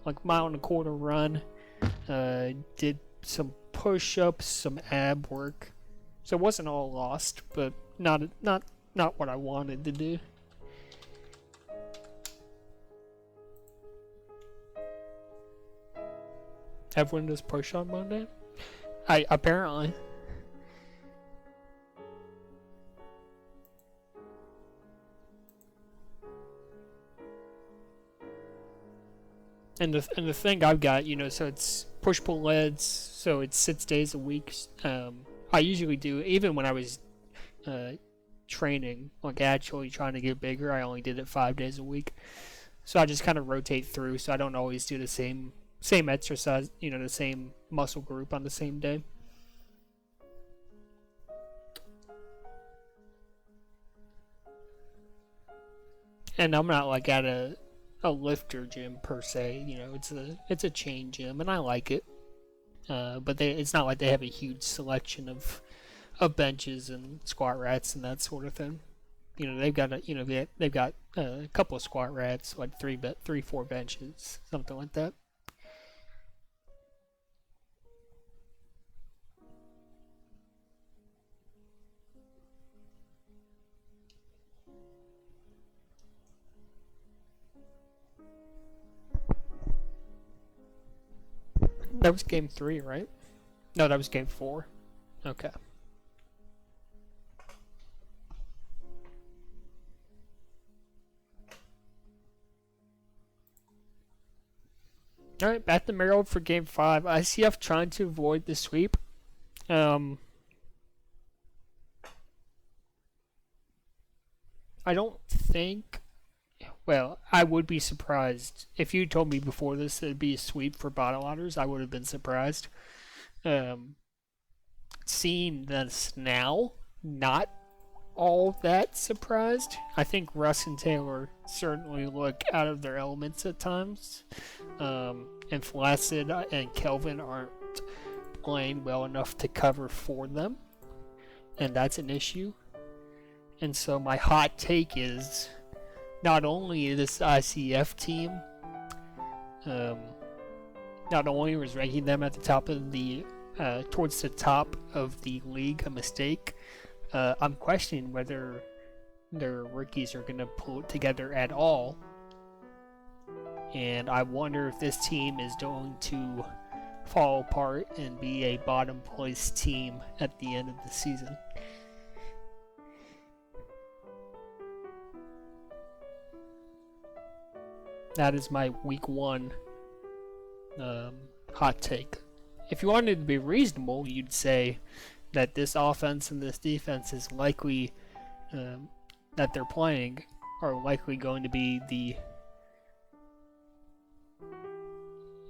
like a 1.25 mile run. Did some push-ups, some ab work, so it wasn't all lost, but not what I wanted to do. Everyone does push on Monday? Apparently. And the thing I've got, you know, so it's push-pull leads, so it's 6 days a week. I usually do, even when I was training, like actually trying to get bigger, I only did it 5 days a week. So I just kind of rotate through, so I don't always do the same exercise, you know, the same muscle group on the same day. And I'm not like at a lifter gym per se, you know, it's a chain gym and I like it. But it's not like they have a huge selection of benches and squat rats and that sort of thing. You know, they've got a couple of squat rats, like 4 benches, something like that. That was game 3, right? No, that was game 4. Okay. Alright, back to Maryland for game 5. ICF trying to avoid the sweep. I don't think... Well, I would be surprised. If you told me before this that it'd be a sweep for bottle otters, I would have been surprised. Seeing this now, not all that surprised. I think Russ and Taylor certainly look out of their elements at times. And Flaccid and Kelvin aren't playing well enough to cover for them. And that's an issue. And so my hot take is... Not only this ICF team, not only was ranking them at the top of the, towards the top of the league a mistake, I'm questioning whether their rookies are going to pull it together at all. And I wonder if this team is going to fall apart and be a bottom place team at the end of the season. That is my week 1 hot take. If you wanted to be reasonable, you'd say that this offense and this defense is likely, that they're playing, are likely going to be the,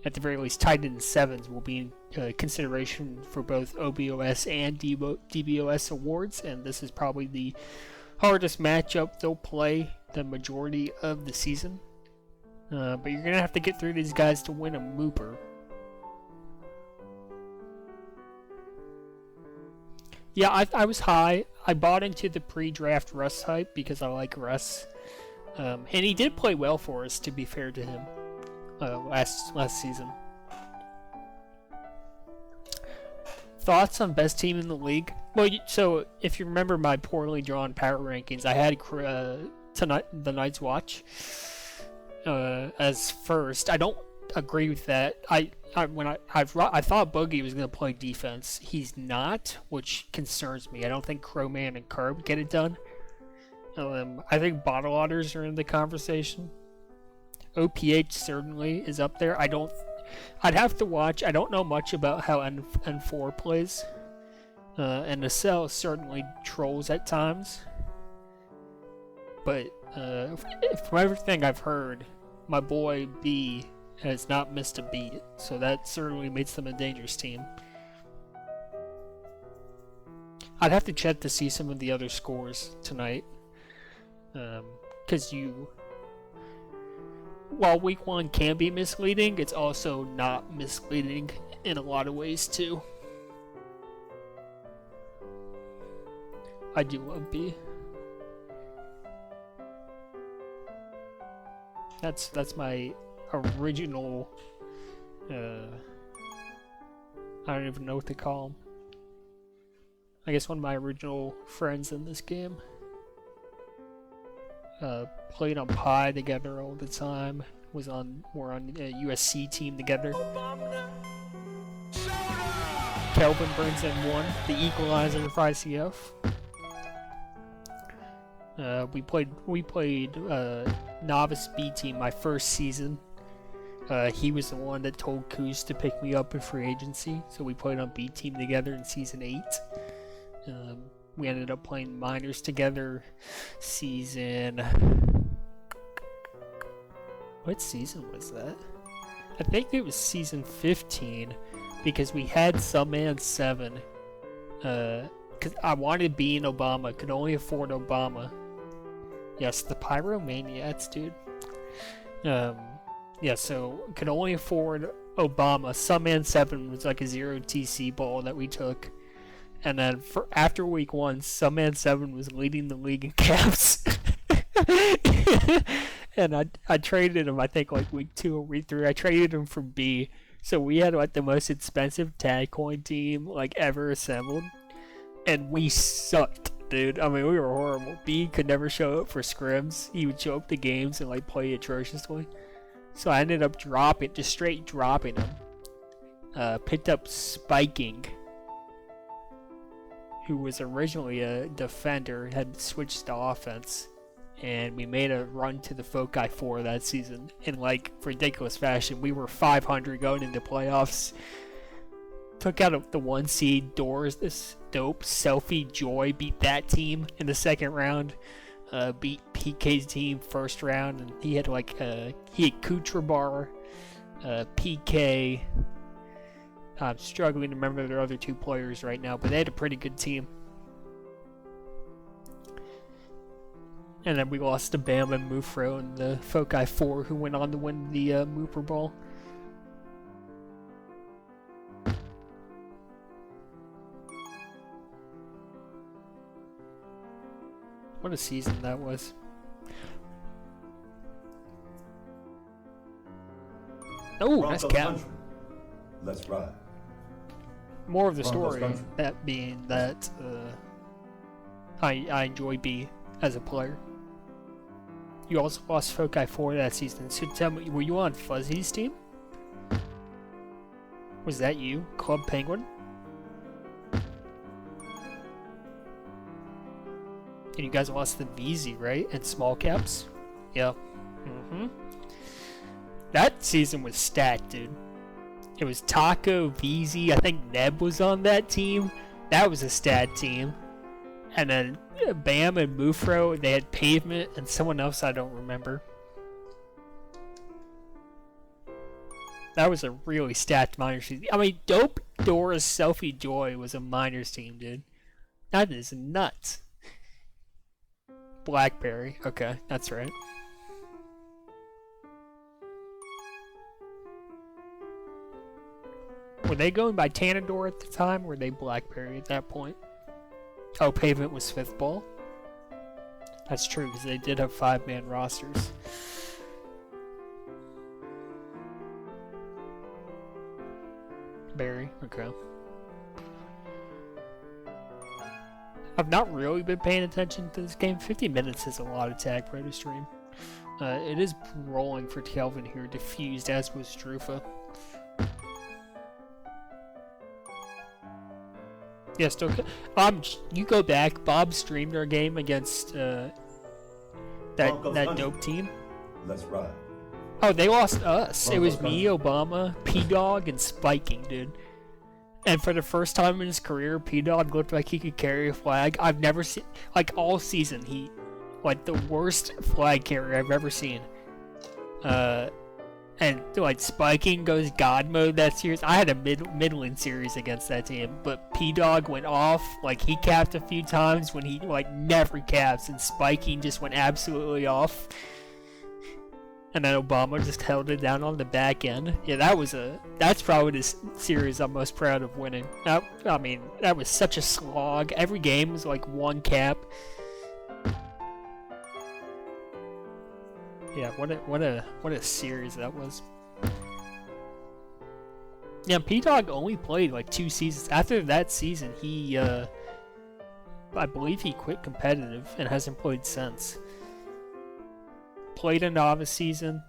at the very least, tight end sevens will be in consideration for both OBOS and DBOS awards, and this is probably the hardest matchup they'll play the majority of the season. But you're going to have to get through these guys to win a Mooper. Yeah, I was high. I bought into the pre-draft Russ hype because I like Russ. And he did play well for us, to be fair to him. last season. Thoughts on best team in the league? Well, so if you remember my poorly drawn power rankings, I had tonight the Night's Watch as first. I don't agree with that. I thought Boogie was gonna play defense. He's not, which concerns me. I don't think Crowman and Curb get it done. I think Bottle Otters are in the conversation. OPH certainly is up there. I'd have to watch. I don't know much about how N4 plays. And the cell certainly trolls at times. But from everything I've heard, my boy B has not missed a beat. So that certainly makes them a dangerous team. I'd have to check to see some of the other scores tonight. Because while week 1 can be misleading, it's also not misleading in a lot of ways too. I do love B. That's my original. I don't even know what to call him. I guess one of my original friends in this game. Played on Pi together all the time. We're on a USC team together. Kelvin brings in 1, the equalizer for ICF. We played novice B team my first season. He was the one that told Coos to pick me up in free agency, so we played on B team together in season 8. We ended up playing minors together season... What season was that? I think it was season 15, because we had Subman 7. Because I wanted B in Obama, could only afford Obama. Yes, the Pyromaniacs, dude. Yeah, so could only afford Obama. Subman 7 was like a 0 TC ball that we took. And then after week 1, Subman 7 was leading the league in caps. And I traded him, I think like week 2 or week 3. I traded him for B. So we had like the most expensive tag coin team like ever assembled. And we sucked, dude. I mean, we were horrible. B could never show up for scrims. He would show up to games and like play atrociously. So I ended up straight dropping him. Picked up Spiking, who was originally a defender, had switched to offense, and we made a run to the Foci 4 that season in like ridiculous fashion. We were 500 going into playoffs. Took out the 1 seed Doors, this dope Selfie Joy, beat that team in the second round. Beat PK's team first round, and he had like he had Kutrabar, PK. I'm struggling to remember their other 2 players right now, but they had a pretty good team. And then we lost to Bam and Mufro and the Foci 4, who went on to win the Mooper Ball. What a season that was. Oh, nice cap. Let's ride. More of the Broncos story, country. that being that I enjoy B as a player. You also lost Foci 4 that season, so tell me, were you on Fuzzy's team? Was that you, Club Penguin? And you guys lost the VZ, right? And small caps? Yep. That season was stacked, dude. It was Taco, VZ, I think Neb was on that team. That was a stat team. And then Bam and Mufro, they had Pavement and someone else I don't remember. That was a really stacked minors team. I mean, Dope Doors Selfie Joy was a minors team, dude. That is nuts. Blackberry, okay, that's right. Were they going by Tanador at the time, or were they Blackberry at that point? Oh, Pavement was 5th ball? That's true, because they did have 5-man rosters. Barry, okay. I've not really been paying attention to this game. 50 minutes is a lot of tag pro to stream. It is rolling for Kelvin here, diffused, as was Drufa. Yeah, still. You go back. Bob streamed our game against that dope team. Let's ride. Oh, they lost us. It was me, Broncos. Obama, P-Dog, and Spiking, dude. And for the first time in his career, P-Dog looked like he could carry a flag. I've never seen, like, all season, like, the worst flag carrier I've ever seen. And, like, Spiking goes God mode that series. I had a middling series against that team, but P-Dog went off. Like, he capped a few times when he, like, never caps, and Spiking just went absolutely off. And then Obama just held it down on the back end. Yeah, that's probably the series I'm most proud of winning. I mean, that was such a slog. Every game was like one cap. Yeah, what a series that was. Yeah, P-Dog only played like 2 seasons. After that season, he I believe he quit competitive and hasn't played since. Played a novice season,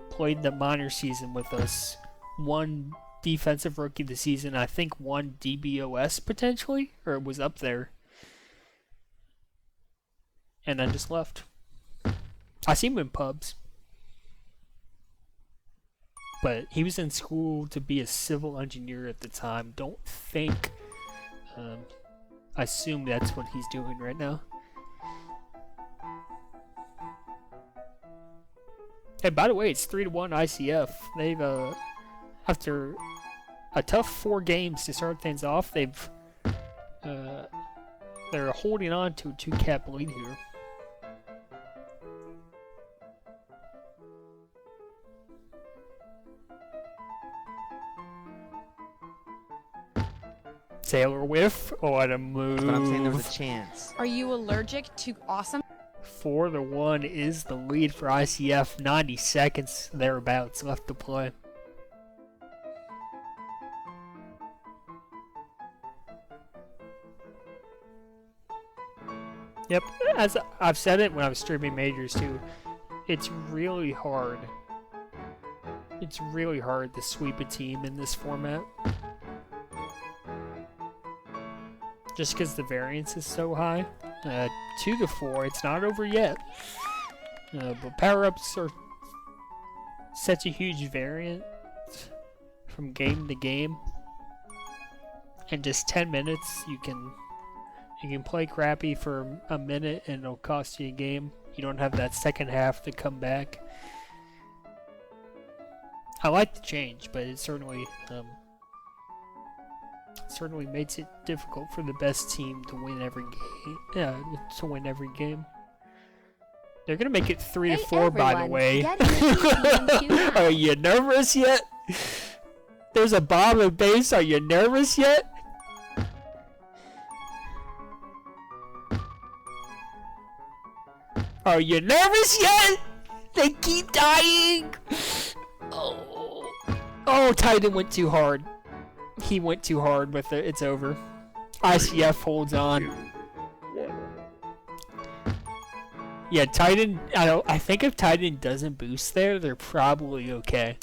played the minor season with us, won defensive rookie of the season, I think won DBOS potentially, or it was up there, and then just left. I see him in pubs, but he was in school to be a civil engineer at the time. Don't think, I assume that's what he's doing right now. Hey, by the way, it's 3-1 ICF. They've, after a tough 4 games to start things off, they're holding on to a 2-cap lead here. TAYLORWHIFF, oh, what a move. But I'm saying there was a chance. Are you allergic to awesome? 4-1 is the lead for ICF. 90 seconds thereabouts left to play. Yep, as I've said it when I was streaming majors too, it's really hard. It's really hard to sweep a team in this format. Just because the variance is so high. 2-4, it's not over yet. But power-ups are such a huge variant from game to game. In just 10 minutes, you can play crappy for a minute and it'll cost you a game. You don't have that second half to come back. I like the change, but it certainly makes it difficult for the best team to win every game. Yeah, to win every game. They're gonna make it 3-4, by the way. Are you nervous yet? There's a bomb at base. Are you nervous yet? Are you nervous yet? They keep dying. Oh, Titan went too hard. He went too hard with it. It's over. ICF holds on. 2, 1. Yeah, Titan. I think if Titan doesn't boost there, they're probably okay,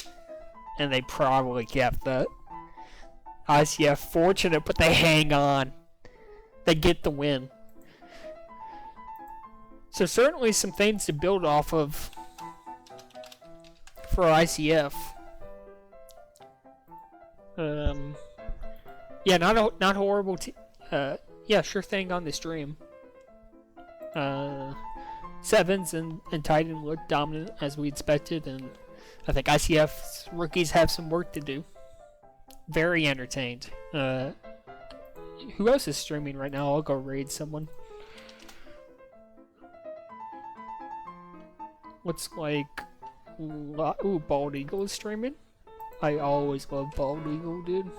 and they probably kept that. ICF fortunate, but they hang on. They get the win. So certainly some things to build off of for ICF. Yeah, not horrible. Yeah, sure thing on the stream. Sevens and Titan looked dominant as we expected, and I think ICF's rookies have some work to do. Very entertained. Who else is streaming right now? I'll go raid someone. Looks like ooh, Bald Eagle is streaming. I always love Bald Eagle, dude.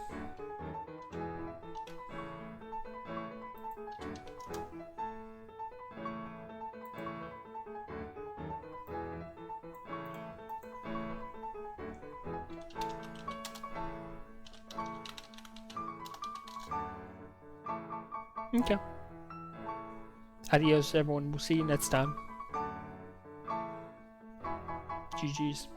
Okay. Adios, everyone. We'll see you next time. GG's.